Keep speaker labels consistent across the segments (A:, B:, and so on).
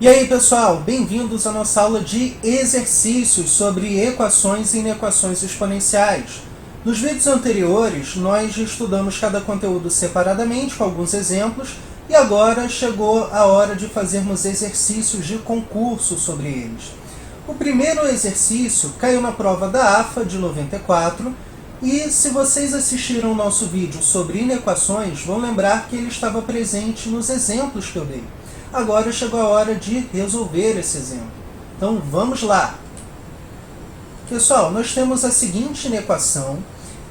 A: E aí pessoal, bem-vindos à nossa aula de exercícios sobre equações e inequações exponenciais. Nos vídeos anteriores, nós estudamos cada conteúdo separadamente, com alguns exemplos, e agora chegou a hora de fazermos exercícios de concurso sobre eles. O primeiro exercício caiu na prova da AFA de 94, e se vocês assistiram o nosso vídeo sobre inequações, vão lembrar que ele estava presente nos exemplos que eu dei. Agora chegou a hora de resolver esse exemplo. Então vamos lá. Pessoal, nós temos a seguinte inequação,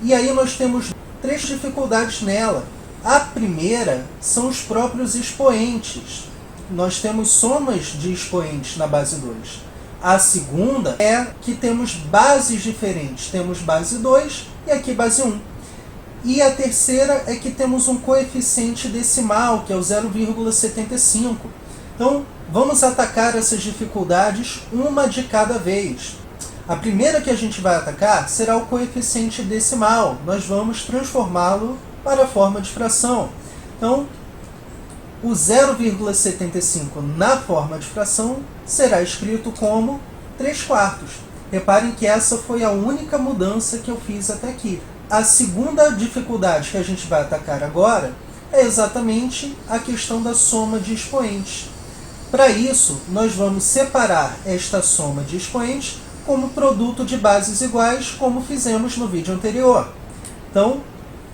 A: e aí nós temos três dificuldades nela. A primeira são os próprios expoentes. Nós temos somas de expoentes na base 2. A segunda é que temos bases diferentes. Temos base 2 e aqui base 1. E a terceira é que temos um coeficiente decimal, que é o 0,75. Então, vamos atacar essas dificuldades uma de cada vez. A primeira que a gente vai atacar será o coeficiente decimal. Nós vamos transformá-lo para a forma de fração. Então, o 0,75 na forma de fração será escrito como 3/4. Reparem que essa foi a única mudança que eu fiz até aqui. A segunda dificuldade que a gente vai atacar agora é exatamente a questão da soma de expoentes. Para isso, nós vamos separar esta soma de expoentes como produto de bases iguais, como fizemos no vídeo anterior. Então,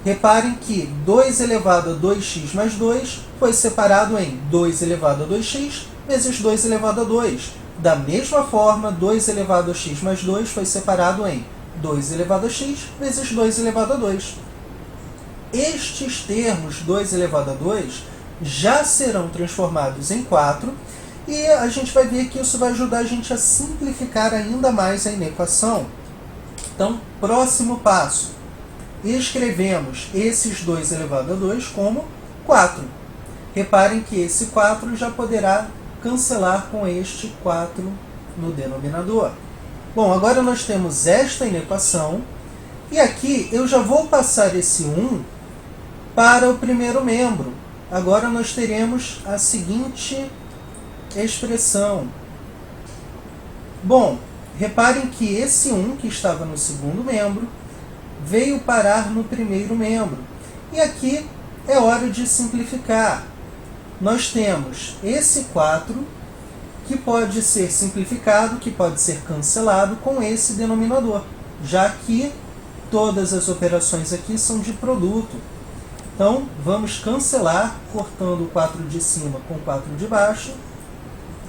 A: reparem que 2 elevado a 2x mais 2 foi separado em 2 elevado a 2x vezes 2 elevado a 2. Da mesma forma, 2 elevado a x mais 2 foi separado em 2 elevado a x vezes 2 elevado a 2. Estes termos 2 elevado a 2 já serão transformados em 4 e a gente vai ver que isso vai ajudar a gente a simplificar ainda mais a inequação. Então, próximo passo. Escrevemos esses 2 elevado a 2 como 4. Reparem que esse 4 já poderá cancelar com este 4 no denominador. Bom, agora nós temos esta inequação, e aqui eu já vou passar esse 1 para o primeiro membro. Agora nós teremos a seguinte expressão. Bom, reparem que esse 1 que estava no segundo membro veio parar no primeiro membro. E aqui é hora de simplificar. Nós temos esse 4 que pode ser simplificado, que pode ser cancelado com esse denominador, já que todas as operações aqui são de produto. Então, vamos cancelar, cortando o 4 de cima com o 4 de baixo.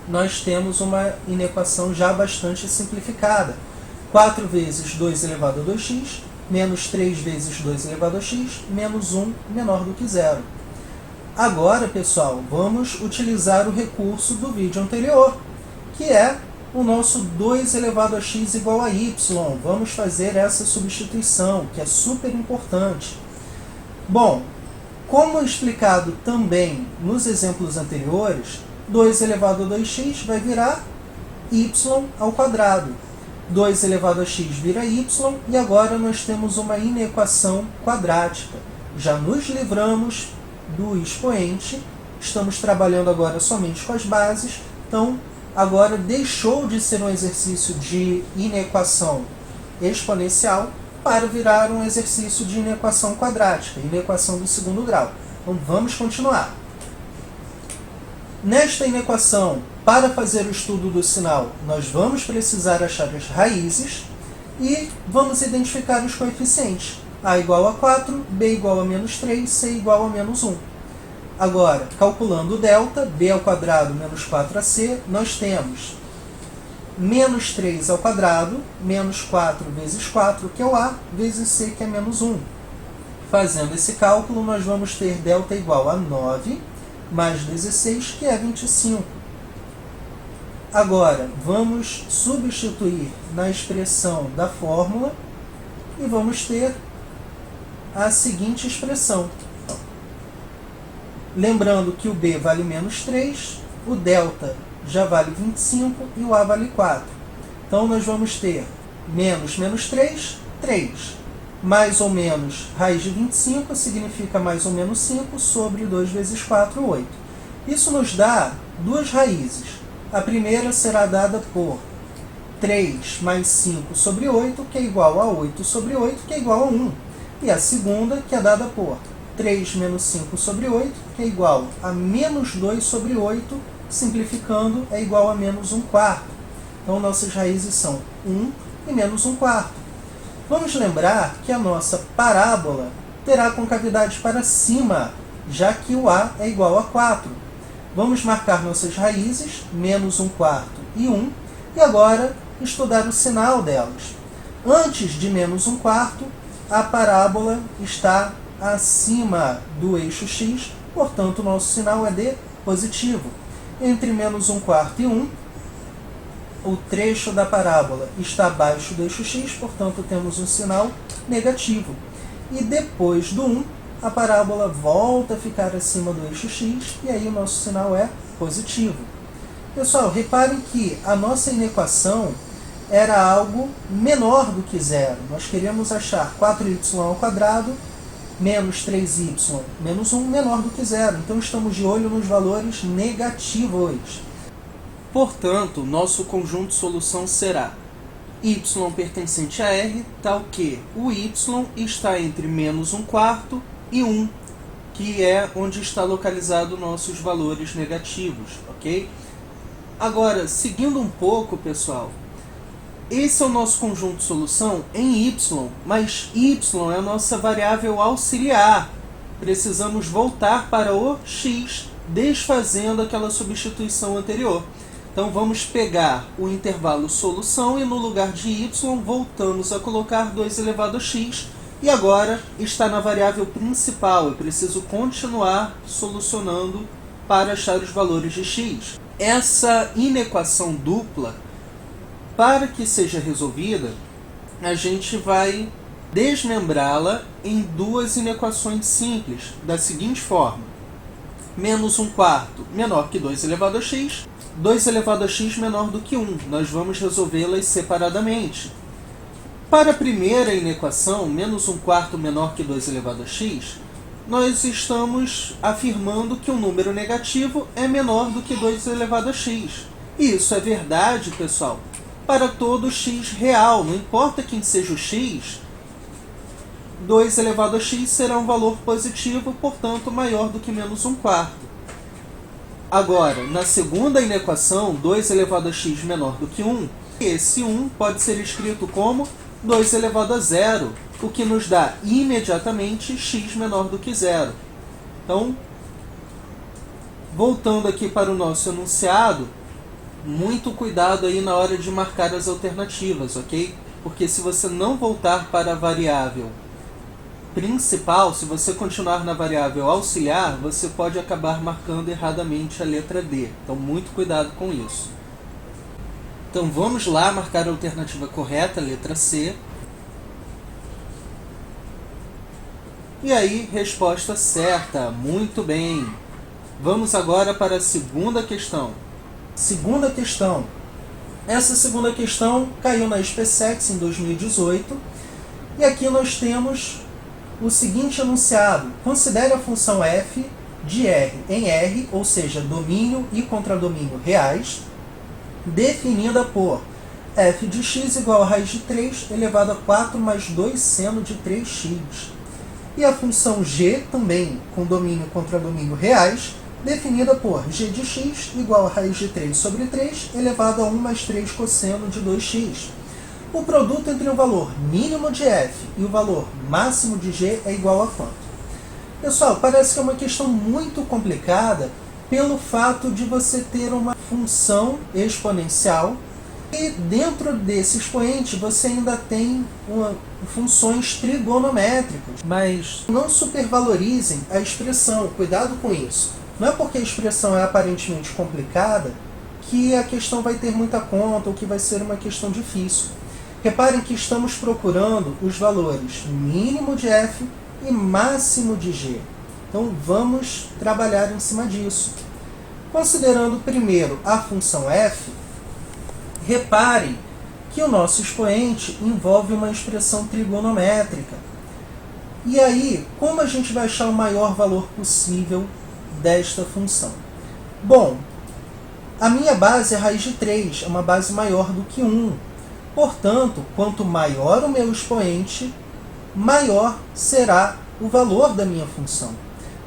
A: Nós temos uma inequação já bastante simplificada. 4 vezes 2 elevado a 2x, menos 3 vezes 2 elevado a x, menos 1 menor do que 0. Agora, pessoal, vamos utilizar o recurso do vídeo anterior, que é o nosso 2 elevado a x igual a y. Vamos fazer essa substituição, que é super importante. Bom, como explicado também nos exemplos anteriores, 2 elevado a 2x vai virar y ao quadrado. 2 elevado a x vira y, e agora nós temos uma inequação quadrática. Já nos livramos do expoente, estamos trabalhando agora somente com as bases, então agora deixou de ser um exercício de inequação exponencial para virar um exercício de inequação quadrática, inequação do segundo grau. Então vamos continuar. Nesta inequação, para fazer o estudo do sinal, nós vamos precisar achar as raízes e vamos identificar os coeficientes. A igual a 4, B igual a menos 3, C igual a menos 1. Agora, calculando o delta, B ao quadrado menos 4AC, nós temos menos 3 ao quadrado, menos 4 vezes 4, que é o A, vezes C, que é menos 1. Fazendo esse cálculo, nós vamos ter delta igual a 9, mais 16, que é 25. Agora, vamos substituir na expressão da fórmula e vamos ter a seguinte expressão. Lembrando que o B vale menos 3, o delta já vale 25 e o A vale 4. Então, nós vamos ter menos menos 3, 3. Mais ou menos raiz de 25 significa mais ou menos 5 sobre 2 vezes 4, 8. Isso nos dá duas raízes. A primeira será dada por 3 mais 5 sobre 8, que é igual a 8 sobre 8, que é igual a 1. E a segunda, que é dada por 3 menos 5 sobre 8, que é igual a menos 2 sobre 8, simplificando, é igual a menos 1 quarto. Então, nossas raízes são 1 e menos 1 quarto. Vamos lembrar que a nossa parábola terá concavidade para cima, já que o a é igual a 4. Vamos marcar nossas raízes, menos 1 quarto e 1, e agora estudar o sinal delas. Antes de menos 1 quarto, a parábola está acima do eixo x, portanto, o nosso sinal é de positivo. Entre menos 1 quarto e 1, o trecho da parábola está abaixo do eixo x, portanto, temos um sinal negativo. E depois do 1, a parábola volta a ficar acima do eixo x, e aí o nosso sinal é positivo. Pessoal, reparem que a nossa inequação era algo menor do que zero. Nós queríamos achar 4y ao quadrado menos 3y menos 1 menor do que zero. Então, estamos de olho nos valores negativos. Portanto, nosso conjunto de solução será y pertencente a R, tal que o y está entre menos 1 quarto e 1, que é onde está localizado nossos valores negativos, ok? Agora, seguindo um pouco, pessoal, esse é o nosso conjunto de solução em y, mas y é a nossa variável auxiliar. Precisamos voltar para o x, desfazendo aquela substituição anterior. Então, vamos pegar o intervalo solução e no lugar de y, voltamos a colocar 2 elevado a x. E agora está na variável principal. Eu preciso continuar solucionando para achar os valores de x. Essa inequação dupla, para que seja resolvida, a gente vai desmembrá-la em duas inequações simples, da seguinte forma. Menos 1 quarto menor que 2 elevado a x, 2 elevado a x menor do que 1. Nós vamos resolvê-las separadamente. Para a primeira inequação, menos 1 quarto menor que 2 elevado a x, nós estamos afirmando que um número negativo é menor do que 2 elevado a x. E isso é verdade, pessoal, para todo x real. Não importa quem seja o x, 2 elevado a x será um valor positivo, portanto, maior do que menos 1 quarto. Agora, na segunda inequação, 2 elevado a x menor do que 1, esse 1 pode ser escrito como 2 elevado a zero, o que nos dá imediatamente x menor do que zero. Então, voltando aqui para o nosso enunciado, muito cuidado aí na hora de marcar as alternativas, ok? Porque se você não voltar para a variável principal, se você continuar na variável auxiliar, você pode acabar marcando erradamente a letra D. Então, muito cuidado com isso. Então, vamos lá marcar a alternativa correta, letra C. E aí, resposta certa. Muito bem. Vamos agora para a segunda questão. Segunda questão. Essa segunda questão caiu na SpaceX em 2018. E aqui nós temos o seguinte enunciado. Considere a função f de R em R, ou seja, domínio e contradomínio reais, definida por f de x igual a raiz de 3 elevado a 4 mais 2 seno de 3x. E a função g, também com domínio e contradomínio reais, definida por g de x igual a raiz de 3 sobre 3 elevado a 1 mais 3 cosseno de 2x. O produto entre o valor mínimo de f e o valor máximo de g é igual a quanto? Pessoal, parece que é uma questão muito complicada pelo fato de você ter uma função exponencial e dentro desse expoente você ainda tem funções trigonométricas. Mas não supervalorizem a expressão, cuidado com isso. Não é porque a expressão é aparentemente complicada que a questão vai ter muita conta ou que vai ser uma questão difícil. Reparem que estamos procurando os valores mínimo de f e máximo de g. Então vamos trabalhar em cima disso. Considerando primeiro a função f, reparem que o nosso expoente envolve uma expressão trigonométrica. E aí, como a gente vai achar o maior valor possível desta função? Bom, A minha base é raiz de 3, é uma base maior do que 1. Portanto, quanto maior o meu expoente, maior será o valor da minha função.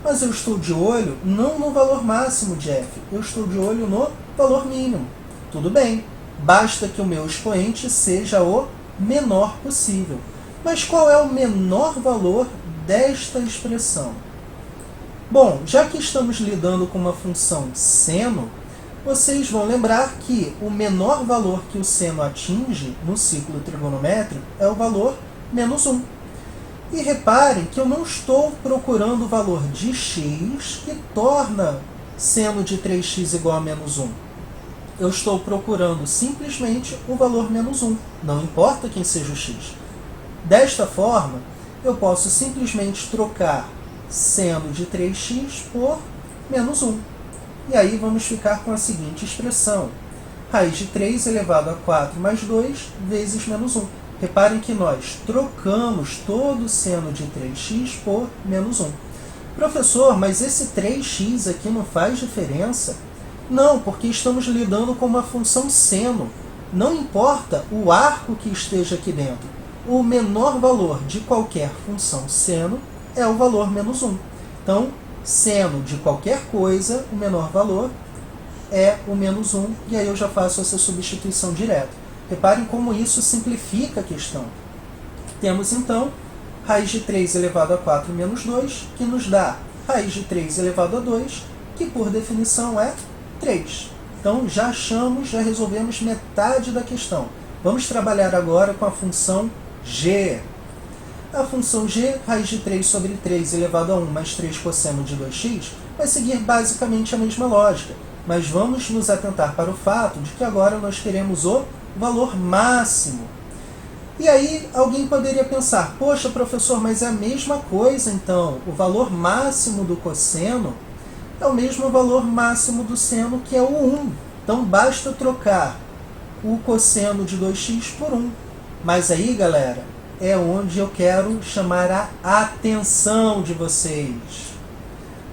A: Mas eu estou de olho não no valor máximo de f, eu estou de olho no valor mínimo. Tudo bem, basta que o meu expoente seja o menor possível. Mas qual é o menor valor desta expressão? Bom, já que estamos lidando com uma função seno, vocês vão lembrar que o menor valor que o seno atinge no ciclo trigonométrico é o valor menos 1. E reparem que eu não estou procurando o valor de x que torna seno de 3x igual a menos 1. Eu estou procurando simplesmente o valor menos 1, não importa quem seja o x. Desta forma, eu posso simplesmente trocar seno de 3x por menos 1. E aí vamos ficar com a seguinte expressão: raiz de 3 elevado a 4 mais 2 vezes menos 1. Reparem que nós trocamos todo o seno de 3x por menos 1. Professor, mas esse 3x aqui não faz diferença? Não, porque estamos lidando com uma função seno. Não importa o arco que esteja aqui dentro. O menor valor de qualquer função seno é o valor menos 1. Então, seno de qualquer coisa, o menor valor é o menos 1. E aí eu já faço essa substituição direta. Reparem como isso simplifica a questão. Temos, então, raiz de 3 elevado a 4 menos 2, que nos dá raiz de 3 elevado a 2, que por definição é 3. Então, já achamos, já resolvemos metade da questão. Vamos trabalhar agora com a função g. A função g, raiz de 3 sobre 3 elevado a 1 mais 3 cosseno de 2x, vai seguir basicamente a mesma lógica. Mas vamos nos atentar para o fato de que agora nós queremos o valor máximo. E aí alguém poderia pensar, poxa professor, mas é a mesma coisa então, o valor máximo do cosseno é o mesmo valor máximo do seno, que é o 1. Então basta trocar o cosseno de 2x por 1. Mas aí, galera, é onde eu quero chamar a atenção de vocês.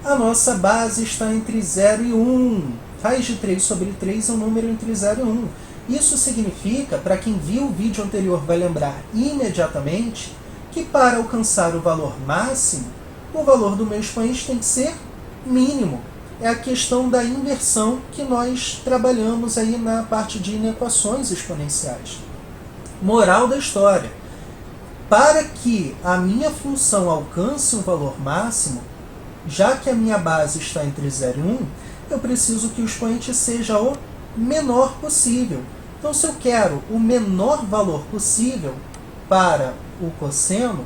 A: A nossa base está entre 0 e 1. Raiz de 3 sobre 3 é um número entre 0 e 1. Isso significa, para quem viu o vídeo anterior vai lembrar imediatamente, que para alcançar o valor máximo, o valor do meu expoente tem que ser mínimo. É a questão da inversão que nós trabalhamos aí na parte de inequações exponenciais. Moral da história: para que a minha função alcance um valor máximo, já que a minha base está entre 0 e 1, eu preciso que o expoente seja o menor possível. Então, se eu quero o menor valor possível para o cosseno,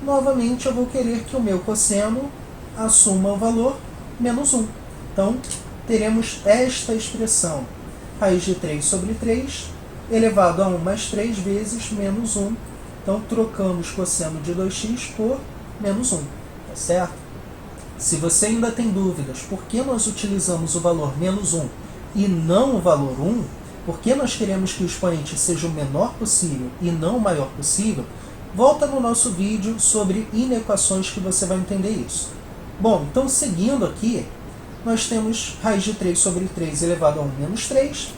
A: novamente eu vou querer que o meu cosseno assuma o valor menos 1. Então, teremos esta expressão: raiz de 3 sobre 3 elevado a 1 mais 3 vezes menos 1. Então, trocamos cosseno de 2x por menos 1. Tá certo? Se você ainda tem dúvidas por que nós utilizamos o valor menos 1 e não o valor 1, por que nós queremos que o expoente seja o menor possível e não o maior possível, volta no nosso vídeo sobre inequações que você vai entender isso. Bom, então seguindo aqui, nós temos raiz de 3 sobre 3 elevado a 1 menos 3,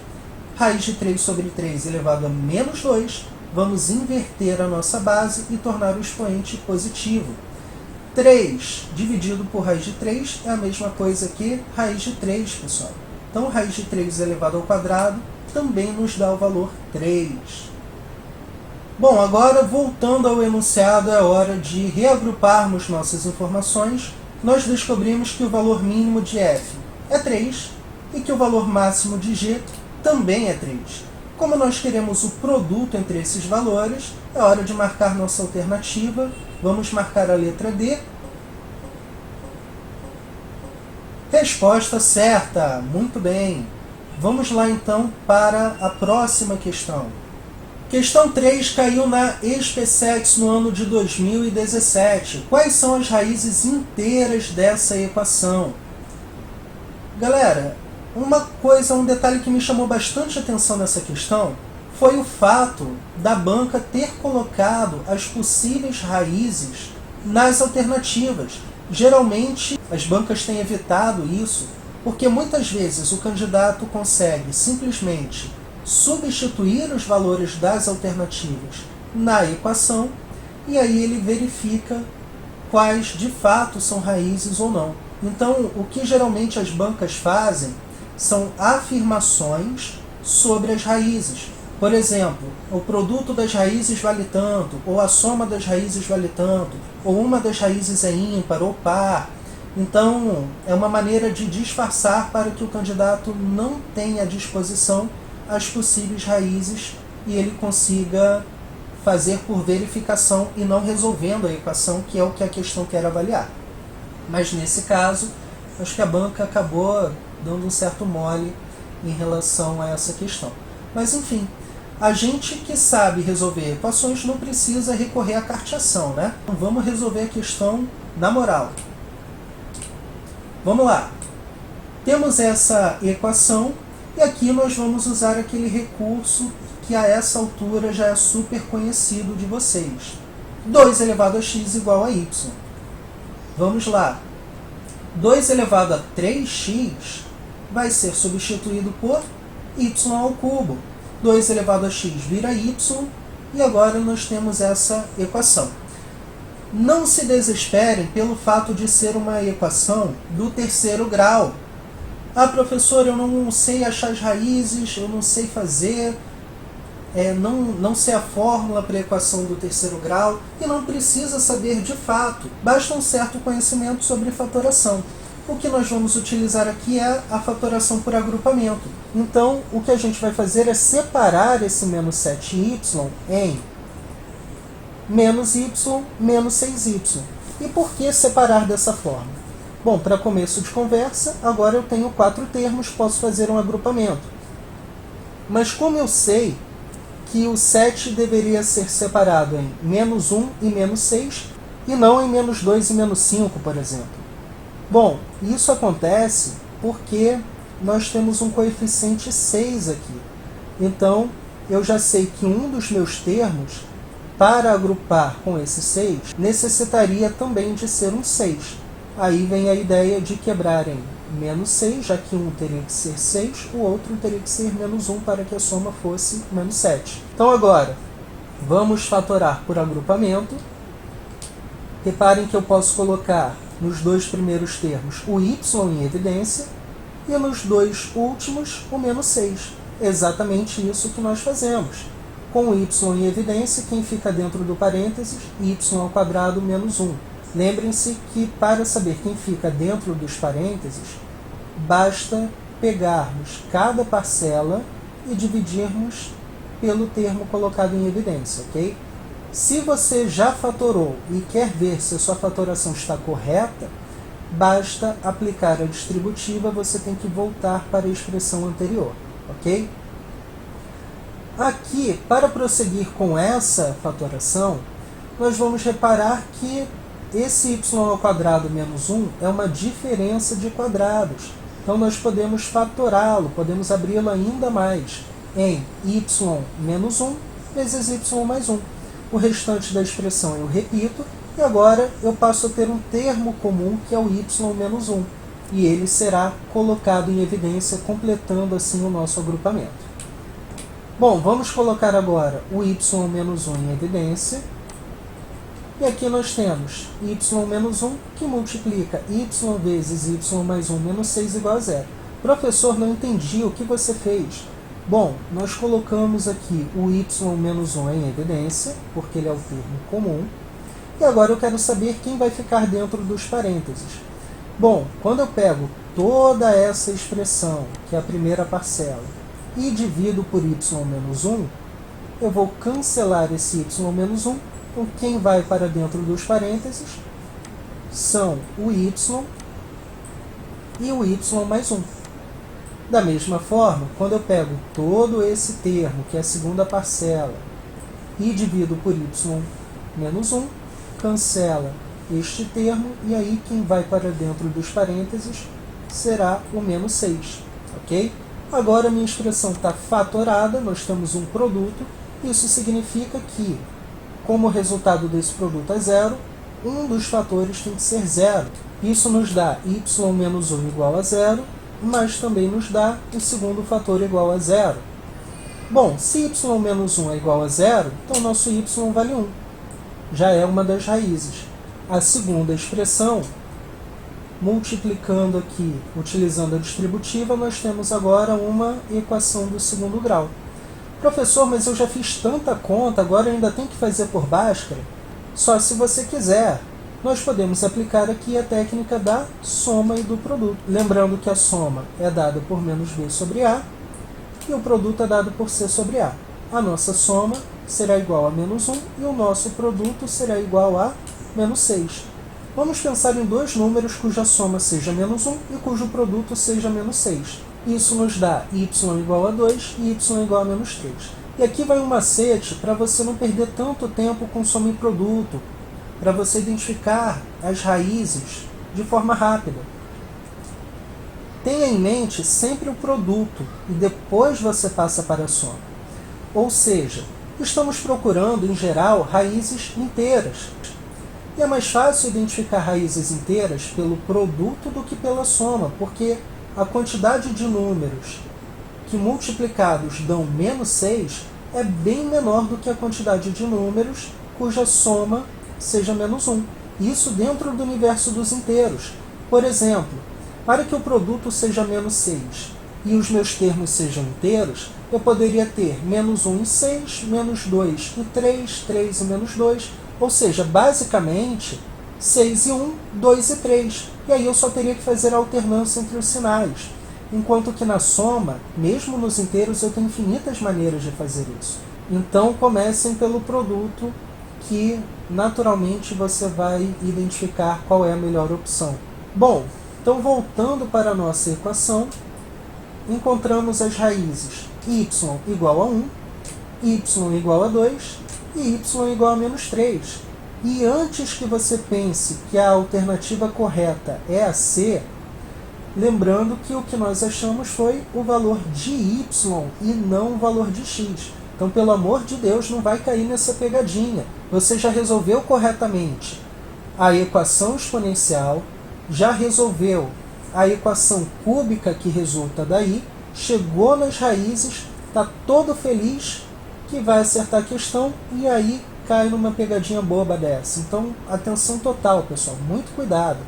A: raiz de 3 sobre 3 elevado a menos 2, vamos inverter a nossa base e tornar o expoente positivo. 3 dividido por raiz de 3 é a mesma coisa que raiz de 3, pessoal. Então, raiz de 3 elevado ao quadrado também nos dá o valor 3. Bom, agora voltando ao enunciado, é hora de reagruparmos nossas informações. Nós descobrimos que o valor mínimo de f é 3 e que o valor máximo de g também é 3. Como nós queremos o produto entre esses valores, é hora de marcar nossa alternativa. Vamos marcar a letra D. Resposta certa! Muito bem! Vamos lá então para a próxima questão. Questão 3 caiu na SPSEX no ano de 2017. Quais são as raízes inteiras dessa equação? Galera, um detalhe que me chamou bastante atenção nessa questão foi o fato da banca ter colocado as possíveis raízes nas alternativas. Geralmente, as bancas têm evitado isso, Porque muitas vezes o candidato consegue simplesmente substituir os valores das alternativas na equação e aí ele verifica quais de fato são raízes ou não. Então, o que geralmente as bancas fazem são afirmações sobre as raízes. Por exemplo, o produto das raízes vale tanto, ou a soma das raízes vale tanto, ou uma das raízes é ímpar ou par. Então, é uma maneira de disfarçar para que o candidato não tenha à disposição as possíveis raízes e ele consiga fazer por verificação e não resolvendo a equação, que é o que a questão quer avaliar. Mas nesse caso, acho que a banca acabou dando um certo mole em relação a essa questão. Mas enfim, a gente que sabe resolver equações não precisa recorrer à carteação, né? Então vamos resolver a questão na moral. Vamos lá. Temos essa equação e aqui nós vamos usar aquele recurso que a essa altura já é super conhecido de vocês. 2 elevado a x igual a y. Vamos lá. 2 elevado a 3x vai ser substituído por y ao cubo. 2 elevado a x vira y e agora nós temos essa equação. Não se desesperem pelo fato de ser uma equação do terceiro grau. Ah, professor, eu não sei achar as raízes, eu não sei fazer, não sei a fórmula para a equação do terceiro grau, e não precisa saber de fato, basta um certo conhecimento sobre fatoração. O que nós vamos utilizar aqui é a fatoração por agrupamento. Então, o que a gente vai fazer é separar esse menos 7y em menos y menos 6y. E por que separar dessa forma? Bom, para começo de conversa, agora eu tenho 4 termos, posso fazer um agrupamento. Mas como eu sei que o 7 deveria ser separado em menos 1 e menos 6, e não em menos 2 e menos 5, por exemplo? Bom, isso acontece porque nós temos um coeficiente 6 aqui. Então, eu já sei que um dos meus termos, para agrupar com esse 6, necessitaria também de ser um 6. Aí vem a ideia de quebrar em menos 6, já que um teria que ser 6, o outro teria que ser menos 1 para que a soma fosse menos 7. Então agora, vamos fatorar por agrupamento. Reparem que eu posso colocar nos 2 primeiros termos o y em evidência e nos 2 últimos o menos 6. Exatamente isso que nós fazemos. Com o y em evidência, quem fica dentro do parênteses, y ao quadrado menos 1. Lembrem-se que para saber quem fica dentro dos parênteses, basta pegarmos cada parcela e dividirmos pelo termo colocado em evidência, ok? Se você já fatorou e quer ver se a sua fatoração está correta, basta aplicar a distributiva, você tem que voltar para a expressão anterior, ok? Aqui, para prosseguir com essa fatoração, nós vamos reparar que esse y ao quadrado menos 1 é uma diferença de quadrados. Então nós podemos fatorá-lo, podemos abri-lo ainda mais em y menos 1 vezes y mais 1. O restante da expressão eu repito, e agora eu passo a ter um termo comum que é o y menos 1. E ele será colocado em evidência, completando assim o nosso agrupamento. Bom, vamos colocar agora o y menos 1 em evidência. E aqui nós temos y menos 1 que multiplica y vezes y mais 1 menos 6 igual a 0. Professor, não entendi, o que você fez? Bom, nós colocamos aqui o y menos 1 em evidência, porque ele é o termo comum. E agora eu quero saber quem vai ficar dentro dos parênteses. Bom, quando eu pego toda essa expressão, que é a primeira parcela, e divido por y menos 1, eu vou cancelar esse y menos 1. Então, quem vai para dentro dos parênteses são o y e o y mais 1. Da mesma forma, quando eu pego todo esse termo, que é a segunda parcela, e divido por y menos 1, cancela este termo, e aí quem vai para dentro dos parênteses será o menos 6. Ok? Agora a minha expressão está fatorada, nós temos um produto, isso significa que, como o resultado desse produto é zero, um dos fatores tem que ser zero. Isso nos dá y menos 1 igual a zero, mas também nos dá o segundo fator igual a zero. Bom, se y menos 1 é igual a zero, então nosso y vale 1. Já é uma das raízes. A segunda expressão, multiplicando aqui, utilizando a distributiva, nós temos agora uma equação do segundo grau. Professor, mas eu já fiz tanta conta, agora eu ainda tenho que fazer por Bhaskara? Só se você quiser. Nós podemos aplicar aqui a técnica da soma e do produto. Lembrando que a soma é dada por menos b sobre a e o produto é dado por c sobre a. A nossa soma será igual a menos 1 e o nosso produto será igual a menos 6. Vamos pensar em dois números cuja soma seja menos 1 e cujo produto seja menos 6. Isso nos dá y igual a 2 e y igual a menos 3. E aqui vai um macete para você não perder tanto tempo com soma e produto, para você identificar as raízes de forma rápida. Tenha em mente sempre o produto e depois você passa para a soma. Ou seja, estamos procurando, em geral, raízes inteiras. E é mais fácil identificar raízes inteiras pelo produto do que pela soma, porque a quantidade de números que multiplicados dão menos 6 é bem menor do que a quantidade de números cuja soma seja menos 1. Isso dentro do universo dos inteiros. Por exemplo, para que o produto seja menos 6 e os meus termos sejam inteiros, eu poderia ter menos 1 e 6, menos 2 e 3, 3 e menos 2, ou seja, basicamente 6 e 1, 2 e 3. E aí eu só teria que fazer a alternância entre os sinais. Enquanto que na soma, mesmo nos inteiros, eu tenho infinitas maneiras de fazer isso. Então comecem pelo produto, que naturalmente você vai identificar qual é a melhor opção. Bom, então voltando para a nossa equação, encontramos as raízes y igual a 1, y igual a 2 e y igual a menos 3. E antes que você pense que a alternativa correta é a C, lembrando que o que nós achamos foi o valor de y e não o valor de x. Então, pelo amor de Deus, não vai cair nessa pegadinha. Você já resolveu corretamente a equação exponencial, já resolveu a equação cúbica que resulta daí, chegou nas raízes, está todo feliz que vai acertar a questão e aí cai numa pegadinha boba dessa. Então, atenção total, pessoal, muito cuidado.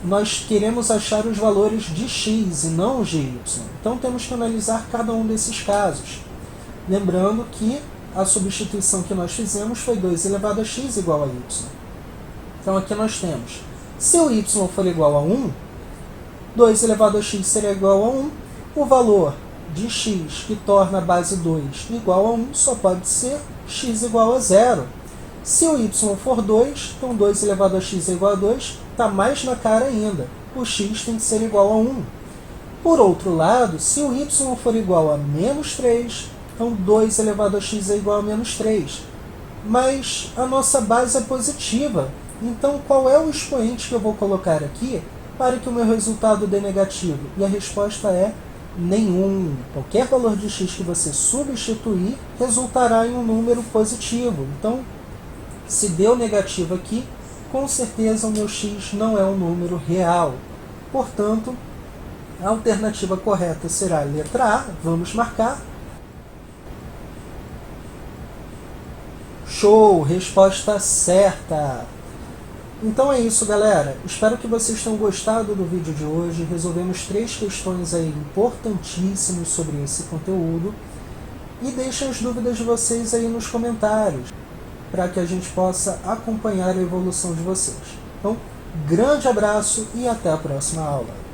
A: Nós queremos achar os valores de x e não os de y. Então, temos que analisar cada um desses casos. Lembrando que a substituição que nós fizemos foi 2 elevado a x igual a y. Então, aqui nós temos, se o y for igual a 1, 2 elevado a x será igual a 1. O valor de x, que torna a base 2 igual a 1, só pode ser x igual a 0. Se o y for 2, então 2 elevado a x é igual a 2, está mais na cara ainda. O x tem que ser igual a 1. Por outro lado, se o y for igual a menos 3, então 2 elevado a x é igual a menos 3. Mas a nossa base é positiva. Então, qual é o expoente que eu vou colocar aqui para que o meu resultado dê negativo? E a resposta é nenhum. Qualquer valor de x que você substituir resultará em um número positivo. Então, se deu negativo aqui, com certeza o meu x não é um número real. Portanto, a alternativa correta será a letra A. Vamos marcar. Show! Resposta certa! Então é isso, galera. Espero que vocês tenham gostado do vídeo de hoje. Resolvemos 3 questões aí importantíssimas sobre esse conteúdo. E deixem as dúvidas de vocês aí nos comentários, para que a gente possa acompanhar a evolução de vocês. Então, grande abraço e até a próxima aula.